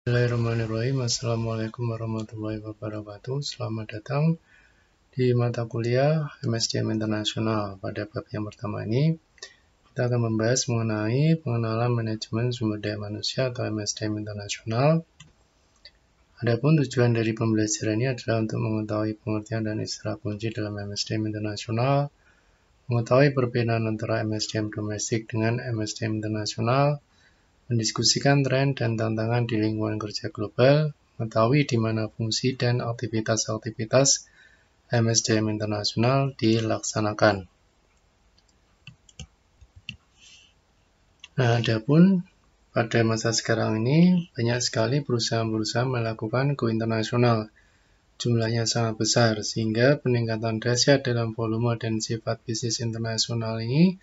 Bismillahirrahmanirrahim. Assalamualaikum warahmatullahi wabarakatuh. Selamat datang di mata kuliah MSDM Internasional. Pada bab yang pertama ini, kita akan membahas mengenai pengenalan manajemen sumber daya manusia atau MSDM Internasional. Adapun tujuan dari pembelajaran ini adalah untuk mengetahui pengertian dan istilah kunci dalam MSDM Internasional, mengetahui perbedaan antara MSDM domestik dengan MSDM Internasional, mendiskusikan tren dan tantangan di lingkungan kerja global, mengetahui di mana fungsi dan aktivitas-aktivitas MSDM Internasional dilaksanakan. Nah, adapun pada masa sekarang ini banyak sekali perusahaan-perusahaan melakukan go internasional. Jumlahnya sangat besar sehingga peningkatan dahsyat dalam volume dan sifat bisnis internasional ini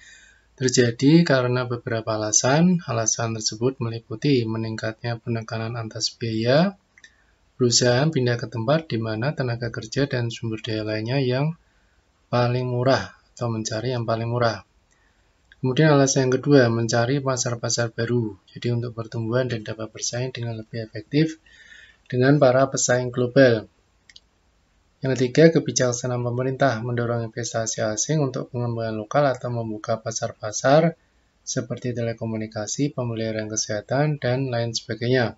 terjadi karena beberapa alasan. Alasan tersebut meliputi meningkatnya penekanan atas biaya, perusahaan pindah ke tempat di mana tenaga kerja dan sumber daya lainnya yang paling murah atau mencari yang paling murah. Kemudian alasan yang kedua, mencari pasar-pasar baru. Jadi untuk pertumbuhan dan dapat bersaing dengan lebih efektif dengan para pesaing global. Yang ketiga, kebijaksanaan pemerintah mendorong investasi asing untuk pengembangan lokal atau membuka pasar-pasar seperti telekomunikasi, pemeliharaan kesehatan, dan lain sebagainya.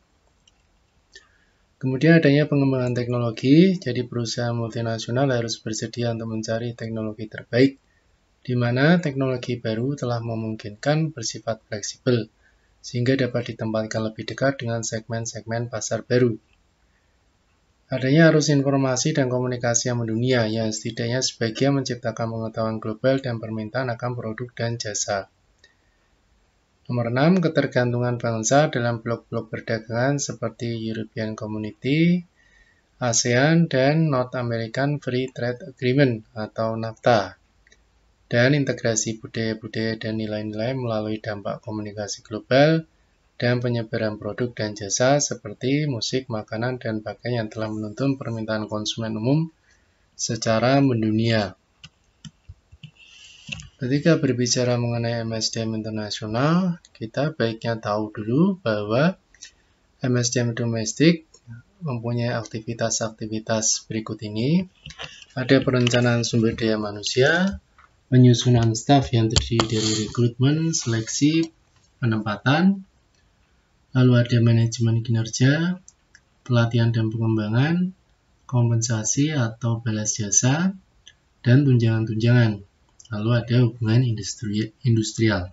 Kemudian adanya pengembangan teknologi, jadi perusahaan multinasional harus bersedia untuk mencari teknologi terbaik, di mana teknologi baru telah memungkinkan bersifat fleksibel, sehingga dapat ditempatkan lebih dekat dengan segmen-segmen pasar baru. Adanya arus informasi dan komunikasi yang mendunia, yang setidaknya sebagian menciptakan pengetahuan global dan permintaan akan produk dan jasa. Nomor 6, ketergantungan bangsa dalam blok-blok perdagangan seperti European Community, ASEAN, dan North American Free Trade Agreement atau NAFTA. Dan integrasi budaya-budaya dan nilai-nilai melalui dampak komunikasi global dan penyebaran produk dan jasa seperti musik, makanan, dan pakaian yang telah menuntun permintaan konsumen umum secara mendunia. Ketika berbicara mengenai MSDM internasional, kita baiknya tahu dulu bahwa MSDM domestik mempunyai aktivitas-aktivitas berikut ini. Ada perencanaan sumber daya manusia, penyusunan staf yang terdiri dari rekrutmen, seleksi, penempatan, lalu ada manajemen kinerja, pelatihan dan pengembangan, kompensasi atau balas jasa, dan tunjangan-tunjangan. Lalu ada hubungan industrial.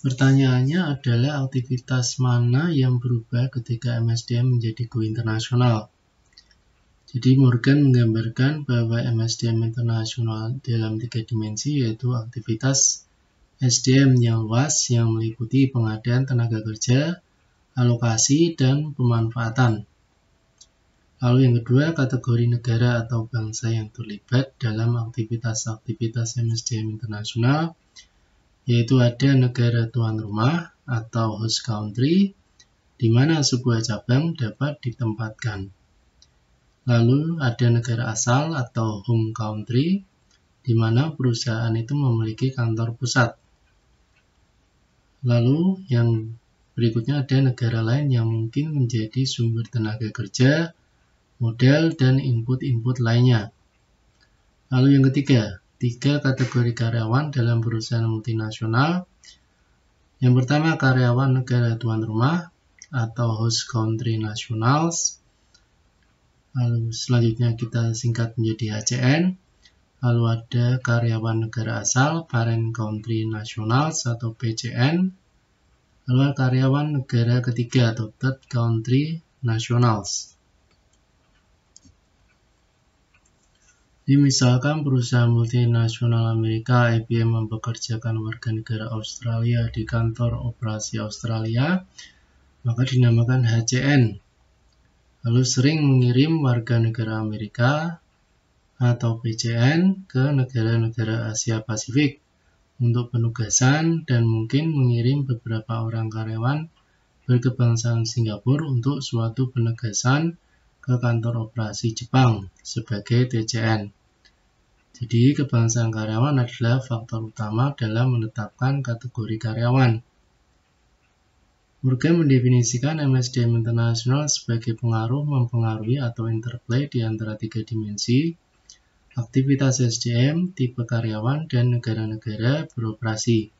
Pertanyaannya adalah aktivitas mana yang berubah ketika MSDM menjadi go internasional. Jadi Morgan menggambarkan bahwa MSDM internasional dalam 3 dimensi, yaitu aktivitas SDM yang luas yang meliputi pengadaan tenaga kerja, alokasi, dan pemanfaatan. Lalu yang kedua, kategori negara atau bangsa yang terlibat dalam aktivitas-aktivitas MSDM internasional, yaitu ada negara tuan rumah atau host country, di mana sebuah cabang dapat ditempatkan. Lalu ada negara asal atau home country, di mana perusahaan itu memiliki kantor pusat. Lalu yang berikutnya ada negara lain yang mungkin menjadi sumber tenaga kerja, modal, dan input-input lainnya. Lalu yang ketiga, 3 kategori karyawan dalam perusahaan multinasional. Yang pertama, karyawan negara tuan rumah atau host country nationals. Lalu selanjutnya kita singkat menjadi HCN. Lalu ada karyawan negara asal, parent country nationals atau PCN. Lalu karyawan negara ketiga atau third country nationals. Jadi misalkan perusahaan multinasional Amerika IBM mempekerjakan warga negara Australia di kantor operasi Australia, maka dinamakan HCN. Lalu sering mengirim warga negara Amerika atau PCN ke negara-negara Asia Pasifik untuk penugasan dan mungkin mengirim beberapa orang karyawan berkebangsaan Singapura untuk suatu penugasan ke kantor operasi Jepang sebagai TCN. Jadi kebangsaan karyawan adalah faktor utama dalam menetapkan kategori karyawan. Morgan mendefinisikan MSDM internasional sebagai pengaruh, mempengaruhi, atau interplay di antara tiga dimensi, aktivitas SDM, tipe karyawan, dan negara-negara beroperasi.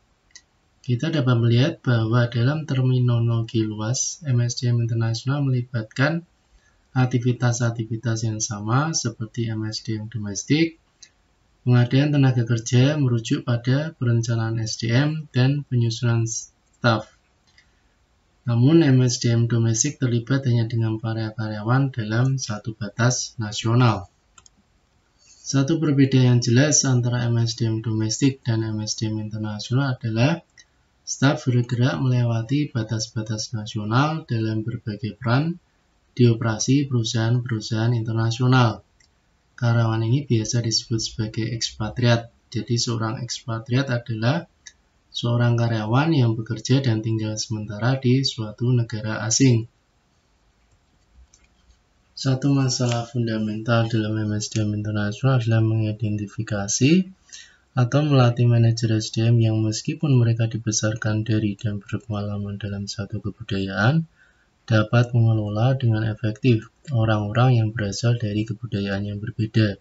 Kita dapat melihat bahwa dalam terminologi luas, MSDM internasional melibatkan aktivitas-aktivitas yang sama seperti MSDM domestik, pengadaan tenaga kerja merujuk pada perencanaan SDM dan penyusunan staf. Namun MSDM domestik terlibat hanya dengan para karyawan dalam satu batas nasional. Satu perbedaan yang jelas antara MSDM domestik dan MSDM internasional adalah staf bergerak melewati batas-batas nasional dalam berbagai peran di operasi perusahaan-perusahaan internasional. Karyawan ini biasa disebut sebagai ekspatriat. Jadi seorang ekspatriat adalah seorang karyawan yang bekerja dan tinggal sementara di suatu negara asing. Satu masalah fundamental dalam MSDM internasional adalah mengidentifikasi atau melatih manajer SDM yang meskipun mereka dibesarkan dari dan berpengalaman dalam satu kebudayaan, dapat mengelola dengan efektif orang-orang yang berasal dari kebudayaan yang berbeda,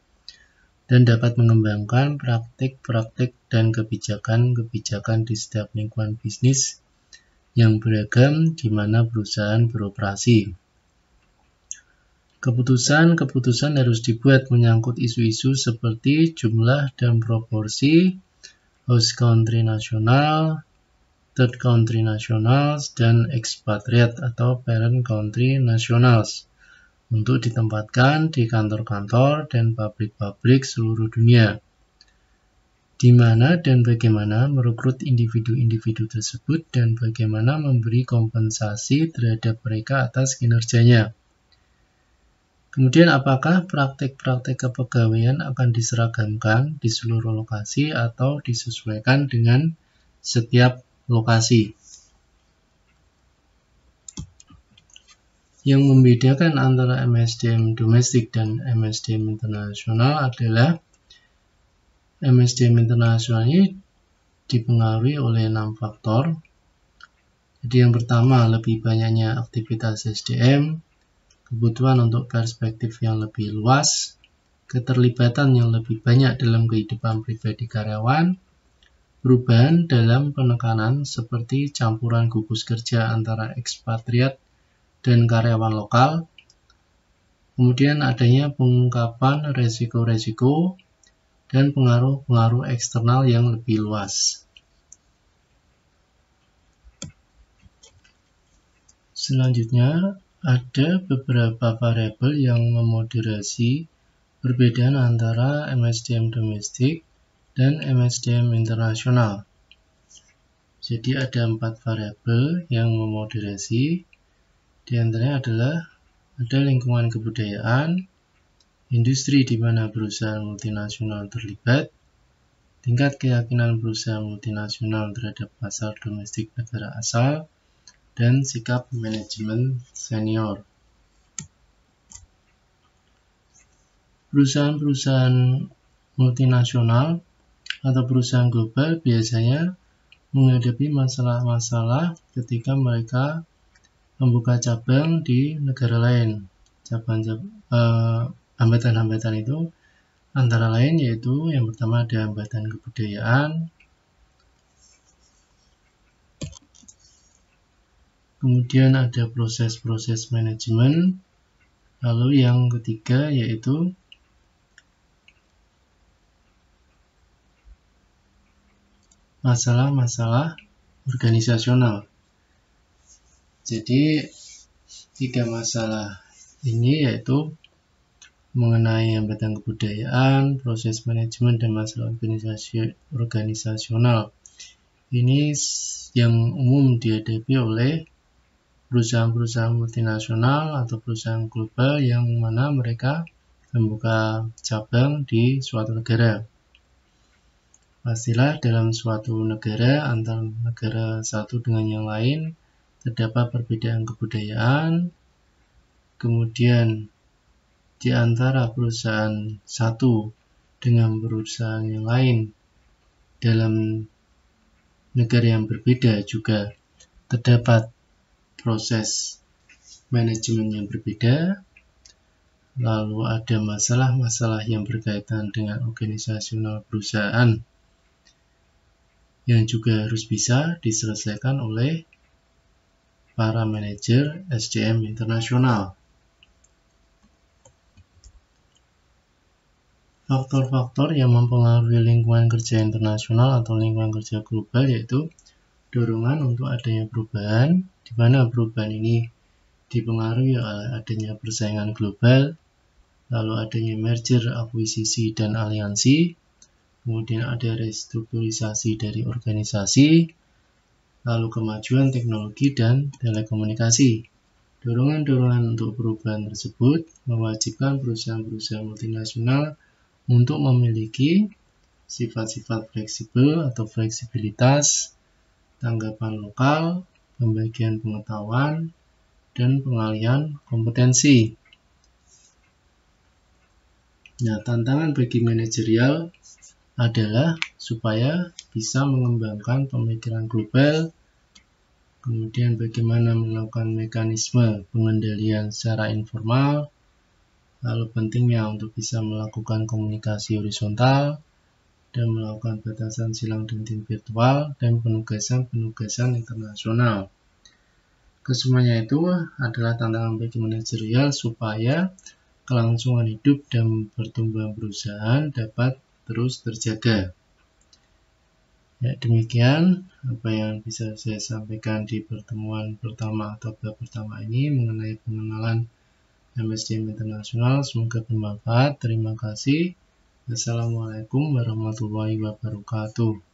dan dapat mengembangkan praktik-praktik dan kebijakan-kebijakan di setiap lingkungan bisnis yang beragam di mana perusahaan beroperasi. Keputusan-keputusan harus dibuat menyangkut isu-isu seperti jumlah dan proporsi host country nasional, third country nationals, dan expatriate atau parent country nationals untuk ditempatkan di kantor-kantor dan pabrik-pabrik seluruh dunia. Di mana dan bagaimana merekrut individu-individu tersebut dan bagaimana memberi kompensasi terhadap mereka atas kinerjanya. Kemudian apakah praktik-praktik kepegawaian akan diseragamkan di seluruh lokasi atau disesuaikan dengan setiap lokasi. Yang membedakan antara MSDM domestik dan MSDM internasional adalah MSDM internasional ini dipengaruhi oleh 6 faktor. Jadi yang pertama, lebih banyaknya aktivitas SDM, kebutuhan untuk perspektif yang lebih luas, keterlibatan yang lebih banyak dalam kehidupan pribadi karyawan, perubahan dalam penekanan seperti campuran gugus kerja antara ekspatriat dan karyawan lokal, kemudian adanya pengungkapan resiko-resiko, dan pengaruh-pengaruh eksternal yang lebih luas. Selanjutnya, ada beberapa variabel yang memoderasi perbedaan antara MSDM domestik dan MSDM internasional. Jadi ada 4 variabel yang memoderasi. Di antaranya adalah ada lingkungan kebudayaan, industri di mana perusahaan multinasional terlibat, tingkat keyakinan perusahaan multinasional terhadap pasar domestik negara asal, dan sikap manajemen senior. Perusahaan-perusahaan multinasional atau perusahaan global biasanya menghadapi masalah-masalah ketika mereka membuka cabang di negara lain. Hambatan-hambatan itu antara lain yaitu yang pertama ada hambatan kebudayaan, kemudian ada proses-proses manajemen, lalu yang ketiga yaitu masalah-masalah organisasional. Jadi 3 masalah ini yaitu mengenai hambatan kebudayaan, proses manajemen, dan masalah organisasional. Ini yang umum dihadapi oleh perusahaan-perusahaan multinasional atau perusahaan global yang mana mereka membuka cabang di suatu negara. Pastilah dalam suatu negara, antar negara satu dengan yang lain, terdapat perbedaan kebudayaan, kemudian di antara perusahaan satu dengan perusahaan yang lain dalam negara yang berbeda juga terdapat proses manajemen yang berbeda, lalu ada masalah-masalah yang berkaitan dengan organisasional perusahaan yang juga harus bisa diselesaikan oleh para manajer SDM internasional. Faktor-faktor yang mempengaruhi lingkungan kerja internasional atau lingkungan kerja global yaitu dorongan untuk adanya perubahan, di mana perubahan ini dipengaruhi oleh adanya persaingan global, lalu adanya merger, akuisisi, dan aliansi, kemudian ada restrukturisasi dari organisasi, lalu kemajuan teknologi dan telekomunikasi. Dorongan-dorongan untuk perubahan tersebut mewajibkan perusahaan-perusahaan multinasional untuk memiliki sifat-sifat fleksibel atau fleksibilitas, tanggapan lokal, pembagian pengetahuan, dan pengalihan kompetensi. Nah, tantangan bagi manajerial adalah supaya bisa mengembangkan pemikiran global, kemudian bagaimana melakukan mekanisme pengendalian secara informal, lalu pentingnya untuk bisa melakukan komunikasi horizontal dan melakukan batasan silang dan tim virtual dan penugasan-penugasan internasional. Kesemuanya itu adalah tantangan bagi manajerial supaya kelangsungan hidup dan pertumbuhan perusahaan dapat terus terjaga. Ya, demikian apa yang bisa saya sampaikan di pertemuan pertama atau bab pertama ini mengenai pengenalan MSDM Internasional. Semoga bermanfaat. Terima kasih. Wassalamualaikum warahmatullahi wabarakatuh.